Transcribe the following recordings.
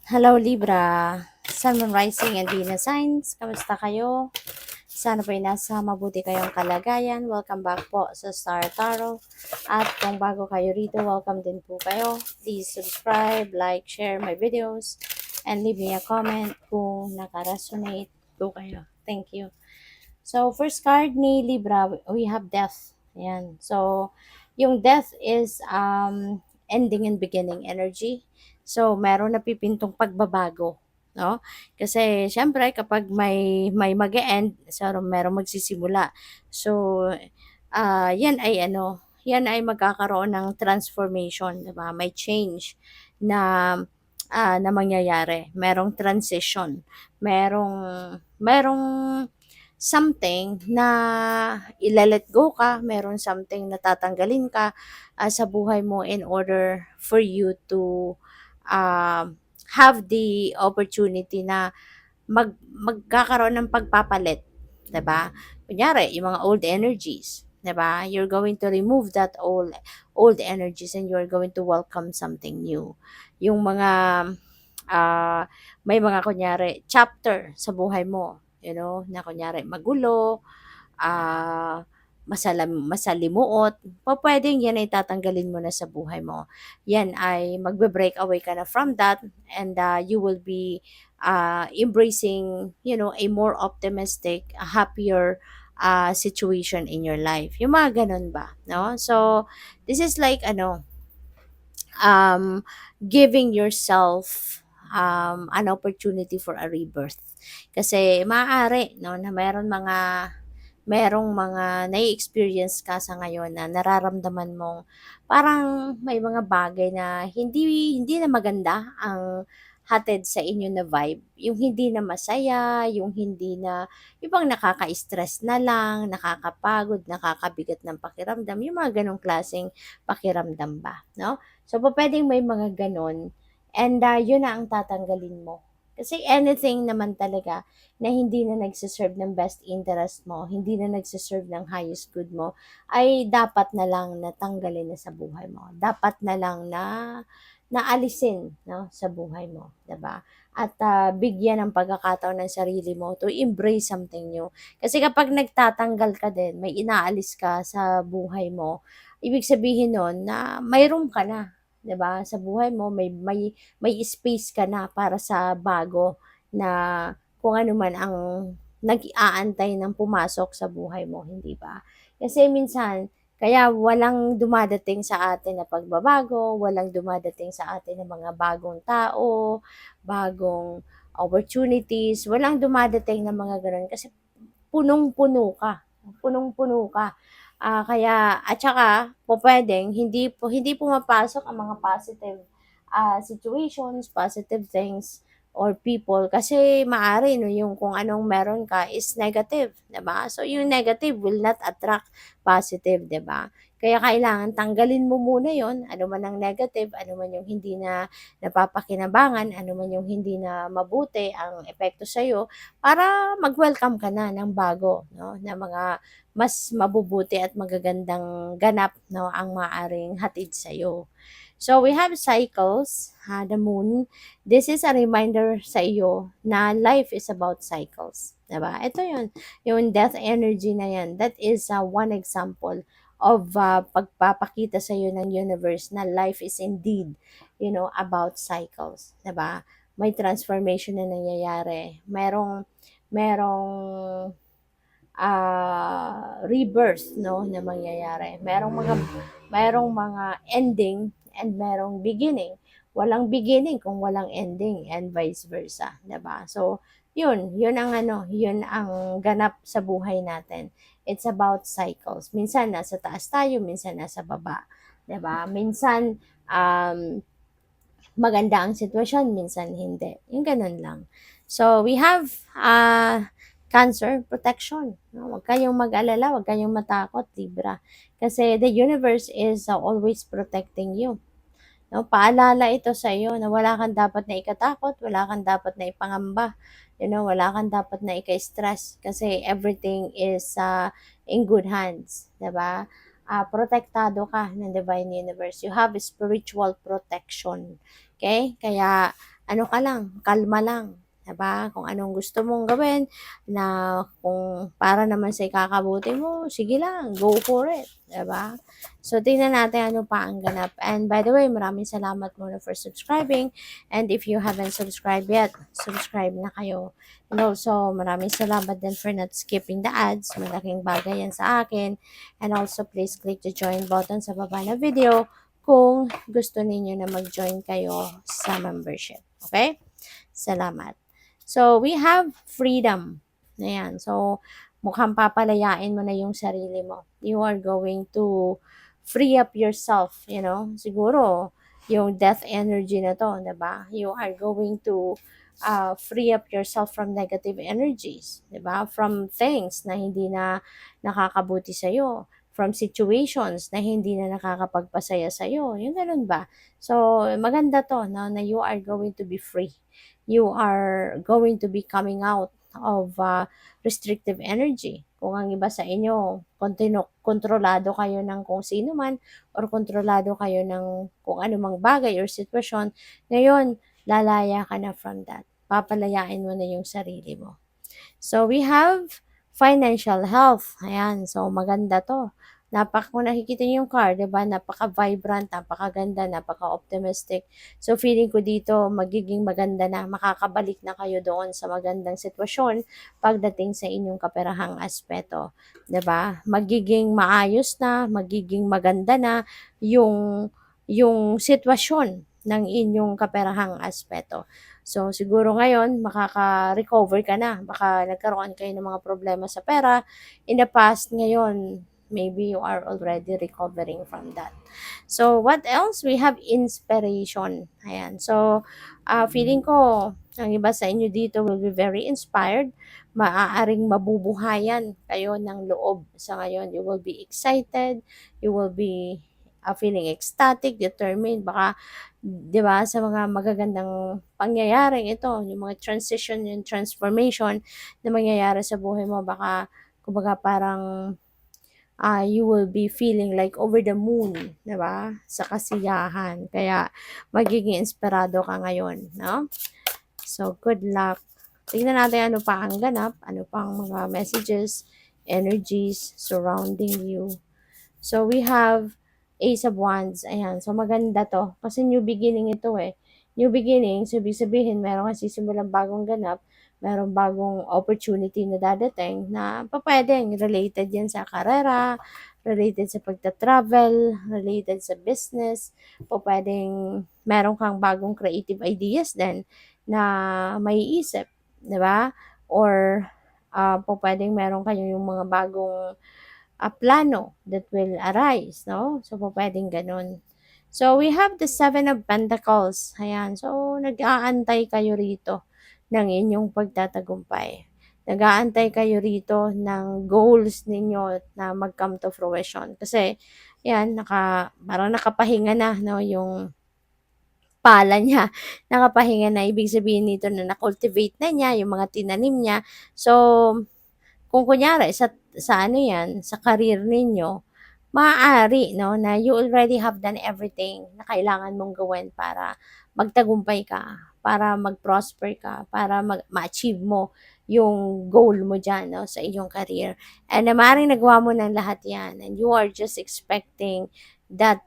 Hello Libra, Sun, Moon, Rising, and Venus signs. Kamusta kayo? Sana po'y nasa mabuti kayong kalagayan. Welcome back po sa Star Tarot. At kung bago kayo rito, welcome din po kayo. Please subscribe, like, share my videos, and leave me a comment kung naka-resonate po kayo. Thank you. So, first card ni Libra, we have Death. Ayan. So, yung Death is ending and beginning energy. So, meron napipintong pagbabago, no? Kasi syempre kapag may mag-end, so merong magsisimula. So, yan ay magkakaroon ng transformation, 'di ba? May change na na mangyayari. Merong transition. Merong something na ilalet go ka, meron something na tatanggalin ka sa buhay mo in order for you to have the opportunity na magkakaroon ng pagpapalit, 'di ba? Kunyari, yung mga old energies, 'di ba? You're going to remove that old energies and you're going to welcome something new. Yung mga ah, may mga kunyari chapter sa buhay mo, na kunyari magulo, ah, masalimuot, pupuwedeng yan ay tatanggalin mo na sa buhay mo. Yan ay magbe-break away ka na from that and you will be embracing, a more optimistic, a happier situation in your life. Yung mga ganun ba, no? So, this is like um, giving yourself an opportunity for a rebirth. Kasi maaari no na merong mga nai-experience ka sa ngayon na nararamdaman mong parang may mga bagay na hindi na maganda ang hatid sa inyo na vibe. Yung hindi na masaya, yung bang nakaka-stress na lang, nakakapagod, nakakabigat ng pakiramdam, yung mga ganong klaseng pakiramdam ba, no? So, pupuwedeng may mga gano'n and yun na ang tatanggalin mo. Kasi anything naman talaga na hindi na nagse-serve ng best interest mo, hindi na nagse-serve ng highest good mo, ay dapat na lang na tanggalin na sa buhay mo. Dapat na lang na alisin 'no, sa buhay mo, 'di ba? At bigyan ng pagkakataon ng sarili mo to embrace something new. Kasi kapag nagtatanggal ka din, may inaalis ka sa buhay mo, ibig sabihin nun na may room ka na, 'di ba? Sa buhay mo may space ka na para sa bago na kung ano man ang nag-aantay ng pumasok sa buhay mo, hindi ba? Kasi minsan, kaya walang dumadating sa atin na pagbabago, walang dumadating sa atin na mga bagong tao, bagong opportunities, walang dumadating na mga gano'n kasi punong-puno ka, punong-puno ka. Kaya at saka pupuwedeng hindi pumapasok ang mga positive situations, positive things or people kasi maaari 'no, yung kung anong meron ka is negative, 'di ba? So, yung negative will not attract positive, 'di ba? Kaya kailangan tanggalin mo muna yon, ano man ang negative, ano man yung hindi na napapakinabangan, ano man yung hindi na mabuti ang epekto sa'yo, para mag-welcome ka na ng bago 'no, na mga mas mabubuti at magagandang ganap 'no, ang maaaring hatid sa'yo. So, we have cycles, the moon. This is a reminder sa iyo na life is about cycles, 'di ba? Ito 'yun, yung death energy na 'yan. That is one example of pagpapakita sa iyo ng universe na life is indeed, about cycles, 'di ba? May transformation na nangyayari. Merong rebirth no na mangyayari. Merong mga ending and merong beginning. Walang beginning kung walang ending and vice versa, 'di ba? So, yun ang ganap sa buhay natin. It's about cycles. Minsan nasa taas tayo, minsan nasa baba, 'di ba? Minsan maganda ang sitwasyon, minsan hindi. Yung ganun lang. So, we have cancer protection. No? Huwag kayong mag-alala, huwag kayong matakot, Libra. Kasi the universe is always protecting you. No? Paalala ito sa iyo na wala kang dapat na ikatakot, wala kang dapat na ipangamba. Wala kang dapat na ika-stress kasi everything is in good hands, 'di ba? Protektado ka ng divine universe. You have spiritual protection. Okay? Kaya ano ka lang, kalma lang. 'Di ba? Kung anong gusto mong gawin na kung para naman sa ikakabuti mo, sige lang, go for it. 'Di ba? So, tingnan natin ano pa ang ganap. And by the way, maraming salamat muna for subscribing. And if you haven't subscribed yet, subscribe na kayo. And also, maraming salamat din for not skipping the ads. Malaking bagay yan sa akin. And also, please click the join button sa baba na video kung gusto ninyo na mag-join kayo sa membership. Okay? Salamat. So, we have freedom. Ayan. So, mukhang papalayain mo na yung sarili mo. You are going to free up yourself, Siguro, yung death energy na to, diba? You are going to free up yourself from negative energies, diba? From things na hindi na nakakabuti sa'yo. From situations na hindi na nakakapagpasaya sa'yo. Yung ganun ba? So, maganda to, no? Na you are going to be free. You are going to be coming out of restrictive energy. Kung ang iba sa inyo, kontrolado kayo ng kung sino man or kontrolado kayo ng kung anumang bagay or sitwasyon, ngayon, lalaya ka na from that. Papalayain mo na yung sarili mo. So, we have financial health. Ayan. So, maganda to. Kung nakikita niyo yung card, diba? Napaka-vibrant, napakaganda, napaka-optimistic. So, feeling ko dito, magiging maganda na. Makakabalik na kayo doon sa magandang sitwasyon pagdating sa inyong kaperahang aspeto. Diba? Magiging maayos na, magiging maganda na yung sitwasyon ng inyong kaperahang aspeto. So, siguro ngayon, makaka-recover ka na. Baka nagkaroon kayo ng mga problema sa pera. In the past, ngayon, maybe you are already recovering from that. So, what else? We have inspiration. Ayan. So, feeling ko, ang iba sa inyo dito will be very inspired. Maaaring mabubuhayan kayo ng loob sa ngayon. You will be excited. You will be feeling ecstatic, determined. Baka 'di ba, sa mga magagandang pangyayaring ito, yung mga transition, yung transformation na mangyayari sa buhay mo, baka kumbaga parang you will be feeling like over the moon, 'di ba? Sa kasiyahan. Kaya magiging inspirado ka ngayon, no? So, good luck. Tingnan natin ano pa ang ganap, ano pang mga messages, energies surrounding you. So, we have Ace of Wands. Ayan. So, maganda to. Kasi new beginning ito eh. New beginning, so ibig sabihin, meron kasi simulang bagong ganap, meron bagong opportunity na dadating na pwedeng related yan sa karera, related sa pagta-travel, related sa business, pwedeng meron kang bagong creative ideas din na maiisip, di ba? Or pwedeng meron kayo yung mga bagong plano that will arise, no? So, pwedeng ganun. So, we have the Seven of Pentacles. Ayan. So, nag-aantay kayo rito ng inyong pagtatagumpay. Nag-aantay kayo rito ng goals ninyo na mag-come to fruition. Kasi, yan, parang nakapahinga na, no? Yung pala niya, nakapahinga na. Ibig sabihin nito na na-cultivate na niya, yung mga tinanim niya. So, kung kunyari sa ano 'yan, sa career ninyo, maaari 'no, na you already have done everything na kailangan mong gawin para magtagumpay ka, para mag-prosper ka, para ma-achieve mo yung goal mo diyan 'no, sa iyong career. And na maaaring nagawa mo ng lahat 'yan and you are just expecting that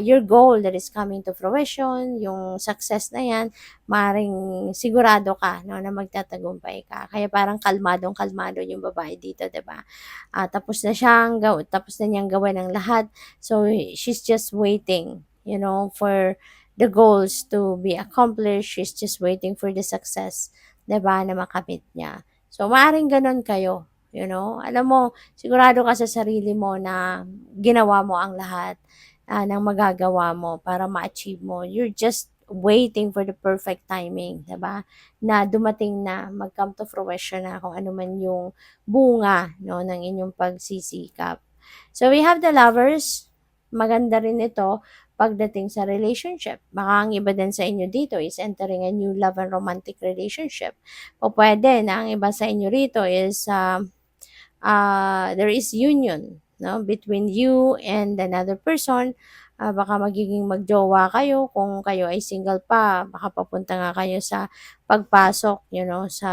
your goal that is coming to fruition, yung success na 'yan, maaaring sigurado ka 'no, na magtatagumpay ka. Kaya parang kalmadong-kalmado yung babae dito, 'di ba? Tapos na niyang gawin ang lahat. So, she's just waiting, for the goals to be accomplished. She's just waiting for the success, 'di ba, na makamit niya. So, maaaring gano'n kayo, Alam mo, sigurado ka sa sarili mo na ginawa mo ang lahat ng magagawa mo para ma-achieve mo. You're just waiting for the perfect timing, 'di ba? Na dumating na, mag-come to fruition na kung ano man yung bunga, no, ng inyong pagsisikap. So, we have the Lovers. Maganda rin ito pagdating sa relationship. Baka ang iba din sa inyo dito is entering a new love and romantic relationship. O pwede na ang iba sa inyo rito is there is union, no, between you and another person. Baka magiging magjowa kayo kung kayo ay single pa, baka papunta nga kayo sa pagpasok, sa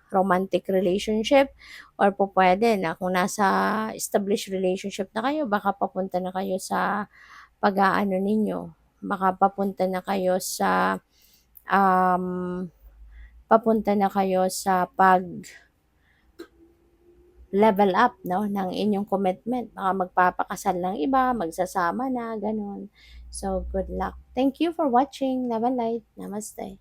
romantic relationship or pupuwede na kung nasa established relationship na kayo baka papunta na kayo sa pag-aano ninyo, baka um, papunta na kayo sa level up 'no, ng inyong commitment. Baka magpapakasal ng iba, magsasama na, gano'n. So, good luck. Thank you for watching. Love and light. Namaste.